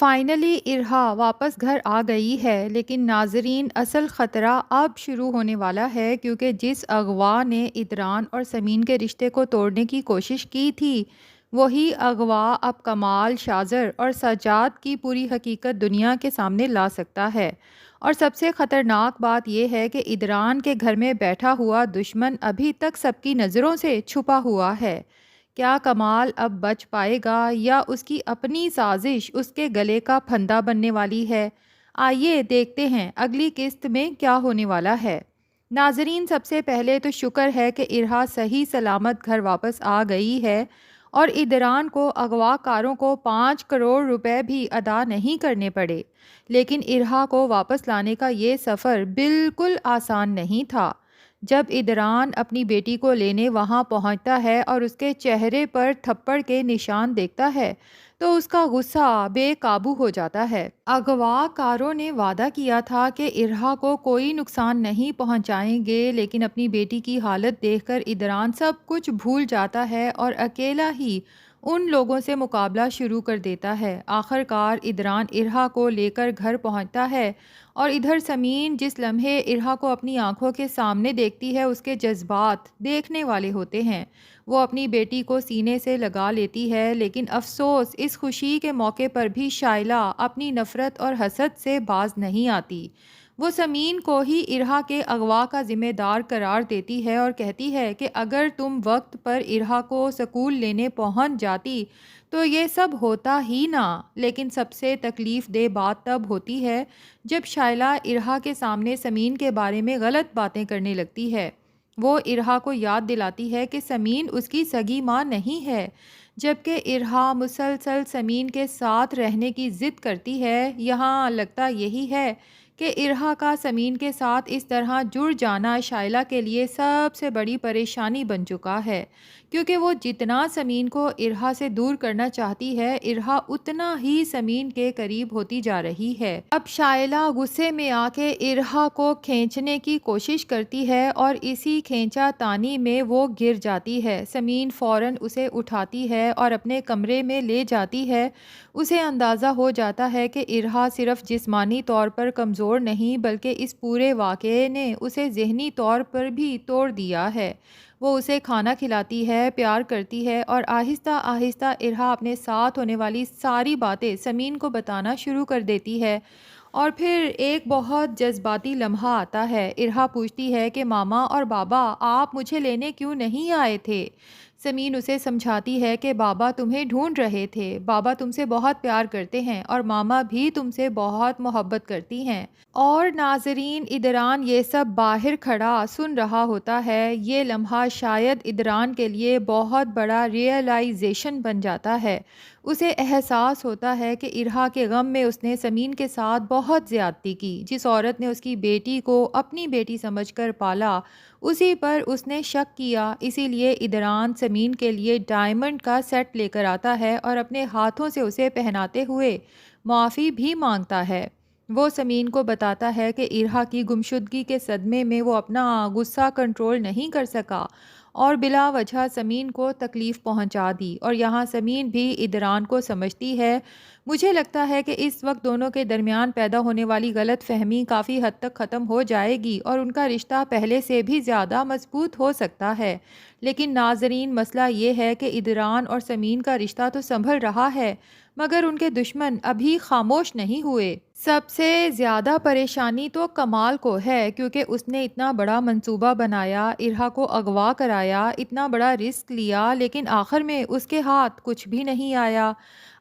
Finally ارہا واپس گھر آ گئی ہے، لیکن ناظرین اصل خطرہ اب شروع ہونے والا ہے، کیونکہ جس اغوا نے ادران اور سمین کے رشتے کو توڑنے کی کوشش کی تھی، وہی اغوا اب کمال، شاذر اور سجاد کی پوری حقیقت دنیا کے سامنے لا سکتا ہے۔ اور سب سے خطرناک بات یہ ہے کہ ادران کے گھر میں بیٹھا ہوا دشمن ابھی تک سب کی نظروں سے چھپا ہوا ہے۔ کیا کمال اب بچ پائے گا یا اس کی اپنی سازش اس کے گلے کا پھندا بننے والی ہے؟ آئیے دیکھتے ہیں اگلی قسط میں کیا ہونے والا ہے۔ ناظرین، سب سے پہلے تو شکر ہے کہ ارہا صحیح سلامت گھر واپس آ گئی ہے اور ادران کو اغوا کاروں کو 5 کروڑ روپے بھی ادا نہیں کرنے پڑے۔ لیکن ارہا کو واپس لانے کا یہ سفر بالکل آسان نہیں تھا۔ جب ادران اپنی بیٹی کو لینے وہاں پہنچتا ہے اور اس کے چہرے پر تھپڑ کے نشان دیکھتا ہے تو اس کا غصہ بے قابو ہو جاتا ہے۔ اغوا کاروں نے وعدہ کیا تھا کہ ارہا کو کوئی نقصان نہیں پہنچائیں گے، لیکن اپنی بیٹی کی حالت دیکھ کر ادران سب کچھ بھول جاتا ہے اور اکیلا ہی ان لوگوں سے مقابلہ شروع کر دیتا ہے۔ آخر کار ادران ارہا کو لے کر گھر پہنچتا ہے اور ادھر سمین جس لمحے ارہا کو اپنی آنکھوں کے سامنے دیکھتی ہے، اس کے جذبات دیکھنے والے ہوتے ہیں۔ وہ اپنی بیٹی کو سینے سے لگا لیتی ہے، لیکن افسوس اس خوشی کے موقع پر بھی شائلہ اپنی نفرت اور حسد سے باز نہیں آتی۔ وہ سمین کو ہی ارہا کے اغوا کا ذمہ دار قرار دیتی ہے اور کہتی ہے کہ اگر تم وقت پر ارہا کو سکول لینے پہنچ جاتی تو یہ سب ہوتا ہی نہ۔ لیکن سب سے تکلیف دہ بات تب ہوتی ہے جب شائلہ ارہا کے سامنے سمین کے بارے میں غلط باتیں کرنے لگتی ہے۔ وہ ارہا کو یاد دلاتی ہے کہ سمین اس کی سگی ماں نہیں ہے، جبکہ ارہا مسلسل سمین کے ساتھ رہنے کی ضد کرتی ہے۔ یہاں لگتا یہی ہے کہ ارہا کا سمین کے ساتھ اس طرح جڑ جانا شائلہ کے لیے سب سے بڑی پریشانی بن چکا ہے، کیونکہ وہ جتنا سمین کو ارہا سے دور کرنا چاہتی ہے، ارہا اتنا ہی سمین کے قریب ہوتی جا رہی ہے۔ اب شائلہ غصے میں آ کے ارہا کو کھینچنے کی کوشش کرتی ہے اور اسی کھینچا تانی میں وہ گر جاتی ہے۔ سمین فوراً اسے اٹھاتی ہے اور اپنے کمرے میں لے جاتی ہے۔ اسے اندازہ ہو جاتا ہے کہ ارہا صرف جسمانی طور پر کمزور نہیں، بلکہ اس پورے واقعے نے اسے ذہنی طور پر بھی توڑ دیا ہے۔ وہ اسے کھانا کھلاتی ہے، پیار کرتی ہے اور آہستہ آہستہ ارہا اپنے ساتھ ہونے والی ساری باتیں سمین کو بتانا شروع کر دیتی ہے۔ اور پھر ایک بہت جذباتی لمحہ آتا ہے۔ ارہا پوچھتی ہے کہ ماما اور بابا آپ مجھے لینے کیوں نہیں آئے تھے؟ سمین اسے سمجھاتی ہے کہ بابا تمہیں ڈھونڈ رہے تھے، بابا تم سے بہت پیار کرتے ہیں اور ماما بھی تم سے بہت محبت کرتی ہیں۔ اور ناظرین، ادران یہ سب باہر کھڑا سن رہا ہوتا ہے۔ یہ لمحہ شاید ادران کے لیے بہت بڑا ریئلائزیشن بن جاتا ہے۔ اسے احساس ہوتا ہے کہ ارہا کے غم میں اس نے سمین کے ساتھ بہت زیادتی کی۔ جس عورت نے اس کی بیٹی کو اپنی بیٹی سمجھ کر پالا، اسی پر اس نے شک کیا۔ اسی لیے ادران سمین کے لیے ڈائمنڈ کا سیٹ لے کر آتا ہے اور اپنے ہاتھوں سے اسے پہناتے ہوئے معافی بھی مانگتا ہے۔ وہ سمین کو بتاتا ہے کہ ارہا کی گمشدگی کے صدمے میں وہ اپنا غصہ کنٹرول نہیں کر سکا اور بلا وجہ سمین کو تکلیف پہنچا دی، اور یہاں سمین بھی ادران کو سمجھتی ہے۔ مجھے لگتا ہے کہ اس وقت دونوں کے درمیان پیدا ہونے والی غلط فہمی کافی حد تک ختم ہو جائے گی اور ان کا رشتہ پہلے سے بھی زیادہ مضبوط ہو سکتا ہے۔ لیکن ناظرین، مسئلہ یہ ہے کہ ادران اور سمین کا رشتہ تو سنبھل رہا ہے، مگر ان کے دشمن ابھی خاموش نہیں ہوئے۔ سب سے زیادہ پریشانی تو کمال کو ہے، کیونکہ اس نے اتنا بڑا منصوبہ بنایا، ارہا کو اغوا کرایا، اتنا بڑا رسک لیا، لیکن آخر میں اس کے ہاتھ کچھ بھی نہیں آیا۔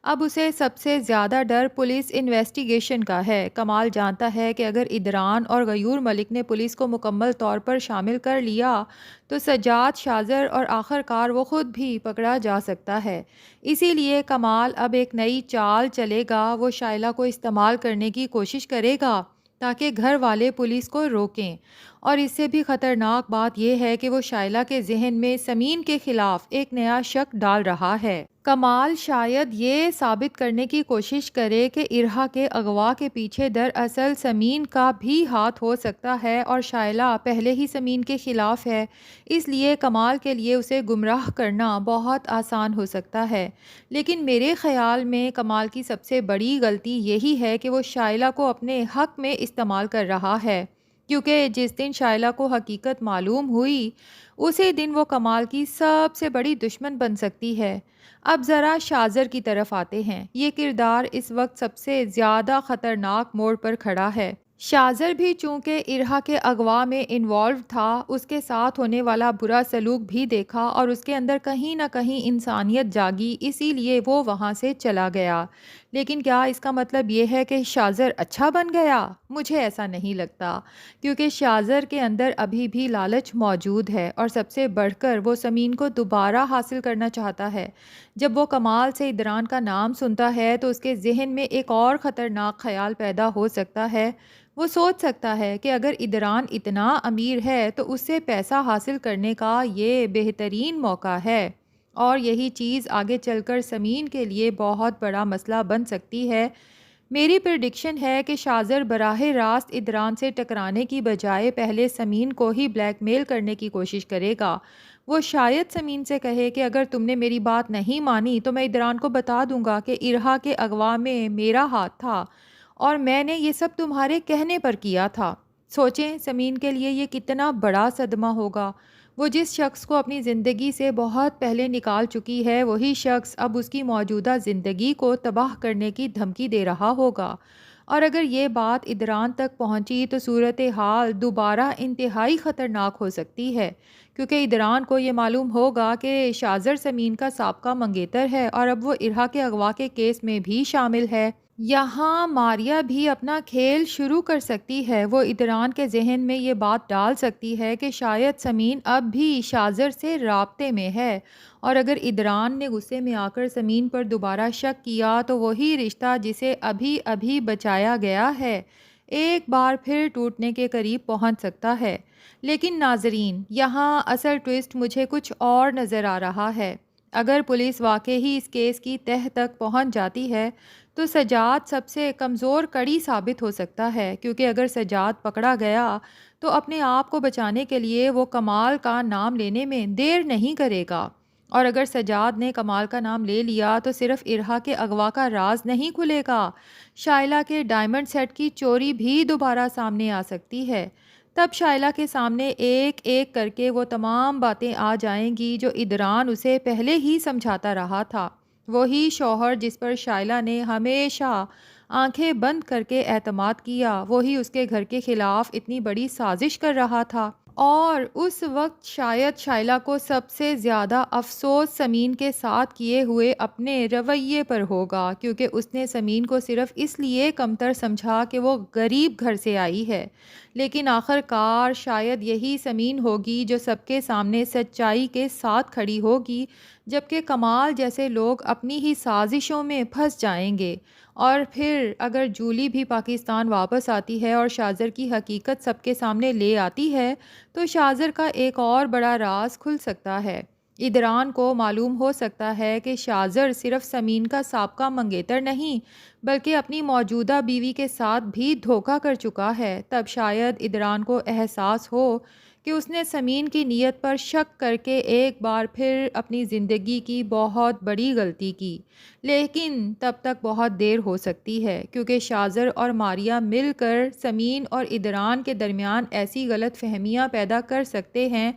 اب اسے سب سے زیادہ ڈر پولیس انویسٹیگیشن کا ہے۔ کمال جانتا ہے کہ اگر ادران اور غیور ملک نے پولیس کو مکمل طور پر شامل کر لیا تو سجاد، شاذر اور آخر کار وہ خود بھی پکڑا جا سکتا ہے۔ اسی لیے کمال اب ایک نئی چال چلے گا۔ وہ شائلہ کو استعمال کرنے کی کوشش کرے گا تاکہ گھر والے پولیس کو روکیں، اور اس سے بھی خطرناک بات یہ ہے کہ وہ شائلہ کے ذہن میں سمین کے خلاف ایک نیا شک ڈال رہا ہے۔ کمال شاید یہ ثابت کرنے کی کوشش کرے کہ ارہا کے اغوا کے پیچھے دراصل سمین کا بھی ہاتھ ہو سکتا ہے اور شائلہ پہلے ہی سمین کے خلاف ہے، اس لیے کمال کے لیے اسے گمراہ کرنا بہت آسان ہو سکتا ہے۔ لیکن میرے خیال میں کمال کی سب سے بڑی غلطی یہی ہے کہ وہ شائلہ کو اپنے حق میں استعمال کر رہا ہے، کیونکہ جس دن شائلہ کو حقیقت معلوم ہوئی اسی دن وہ کمال کی سب سے بڑی دشمن بن سکتی ہے۔ اب ذرا شاذر کی طرف آتے ہیں۔ یہ کردار اس وقت سب سے زیادہ خطرناک موڑ پر کھڑا ہے۔ شاذر بھی چونکہ ارہا کے اغوا میں انوالو تھا، اس کے ساتھ ہونے والا برا سلوک بھی دیکھا اور اس کے اندر کہیں نہ کہیں انسانیت جاگی، اسی لیے وہ وہاں سے چلا گیا۔ لیکن کیا اس کا مطلب یہ ہے کہ شاذر اچھا بن گیا؟ مجھے ایسا نہیں لگتا، کیونکہ شاذر کے اندر ابھی بھی لالچ موجود ہے اور سب سے بڑھ کر وہ سمین کو دوبارہ حاصل کرنا چاہتا ہے۔ جب وہ کمال سے ادران کا نام سنتا ہے تو اس کے ذہن میں ایک اور خطرناک خیال پیدا ہو سکتا ہے۔ وہ سوچ سکتا ہے کہ اگر ادران اتنا امیر ہے تو اس سے پیسہ حاصل کرنے کا یہ بہترین موقع ہے، اور یہی چیز آگے چل کر سمین کے لیے بہت بڑا مسئلہ بن سکتی ہے۔ میری پریڈکشن ہے کہ شاذر براہ راست ادران سے ٹکرانے کی بجائے پہلے سمین کو ہی بلیک میل کرنے کی کوشش کرے گا۔ وہ شاید سمین سے کہے کہ اگر تم نے میری بات نہیں مانی تو میں ادران کو بتا دوں گا کہ ارہا کے اغوا میں میرا ہاتھ تھا اور میں نے یہ سب تمہارے کہنے پر کیا تھا۔ سوچیں سمین کے لیے یہ کتنا بڑا صدمہ ہوگا۔ وہ جس شخص کو اپنی زندگی سے بہت پہلے نکال چکی ہے، وہی شخص اب اس کی موجودہ زندگی کو تباہ کرنے کی دھمکی دے رہا ہوگا، اور اگر یہ بات ادران تک پہنچی تو صورتحال دوبارہ انتہائی خطرناک ہو سکتی ہے، کیونکہ ادران کو یہ معلوم ہوگا کہ شاذر سمین کا سابقہ منگیتر ہے اور اب وہ ارہا کے اغوا کے کیس میں بھی شامل ہے۔ یہاں ماریا بھی اپنا کھیل شروع کر سکتی ہے۔ وہ ادران کے ذہن میں یہ بات ڈال سکتی ہے کہ شاید سمین اب بھی شاذر سے رابطے میں ہے، اور اگر ادران نے غصے میں آ کر سمین پر دوبارہ شک کیا تو وہی رشتہ جسے ابھی ابھی بچایا گیا ہے ایک بار پھر ٹوٹنے کے قریب پہنچ سکتا ہے۔ لیکن ناظرین، یہاں اصل ٹویسٹ مجھے کچھ اور نظر آ رہا ہے۔ اگر پولیس واقعی ہی اس کیس کی تہہ تک پہنچ جاتی ہے تو سجاد سب سے کمزور کڑی ثابت ہو سکتا ہے، کیونکہ اگر سجاد پکڑا گیا تو اپنے آپ کو بچانے کے لیے وہ کمال کا نام لینے میں دیر نہیں کرے گا، اور اگر سجاد نے کمال کا نام لے لیا تو صرف ارہا کے اغوا کا راز نہیں کھلے گا، شائلہ کے ڈائمنڈ سیٹ کی چوری بھی دوبارہ سامنے آ سکتی ہے۔ تب شائلہ کے سامنے ایک ایک کر کے وہ تمام باتیں آ جائیں گی جو ادران اسے پہلے ہی سمجھاتا رہا تھا۔ وہی شوہر جس پر شائلہ نے ہمیشہ آنکھیں بند کر کے اعتماد کیا، وہی اس کے گھر کے خلاف اتنی بڑی سازش کر رہا تھا۔ اور اس وقت شاید شائلہ کو سب سے زیادہ افسوس سمین کے ساتھ کیے ہوئے اپنے رویے پر ہوگا، کیونکہ اس نے سمین کو صرف اس لیے کمتر سمجھا کہ وہ غریب گھر سے آئی ہے، لیکن آخر کار شاید یہی سمین ہوگی جو سب کے سامنے سچائی کے ساتھ کھڑی ہوگی، جبکہ کمال جیسے لوگ اپنی ہی سازشوں میں پھنس جائیں گے۔ اور پھر اگر جولی بھی پاکستان واپس آتی ہے اور شاذر کی حقیقت سب کے سامنے لے آتی ہے تو شاذر کا ایک اور بڑا راز کھل سکتا ہے۔ ادران کو معلوم ہو سکتا ہے کہ شاذر صرف سمین کا سابقہ منگیتر نہیں بلکہ اپنی موجودہ بیوی کے ساتھ بھی دھوکہ کر چکا ہے۔ تب شاید ادران کو احساس ہو کہ اس نے سمین کی نیت پر شک کر کے ایک بار پھر اپنی زندگی کی بہت بڑی غلطی کی، لیکن تب تک بہت دیر ہو سکتی ہے، کیونکہ شاذر اور ماریا مل کر سمین اور ادران کے درمیان ایسی غلط فہمیاں پیدا کر سکتے ہیں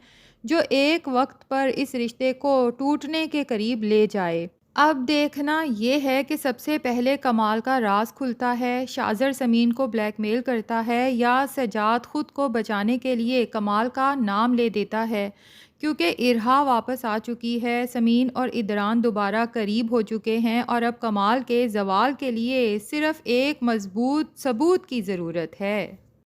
جو ایک وقت پر اس رشتے کو ٹوٹنے کے قریب لے جائے۔ اب دیکھنا یہ ہے کہ سب سے پہلے کمال کا راز کھلتا ہے، شاذر سمین کو بلیک میل کرتا ہے، یا سجاد خود کو بچانے کے لیے کمال کا نام لے دیتا ہے۔ کیونکہ ارہا واپس آ چکی ہے، سمین اور ادران دوبارہ قریب ہو چکے ہیں، اور اب کمال کے زوال کے لیے صرف ایک مضبوط ثبوت کی ضرورت ہے۔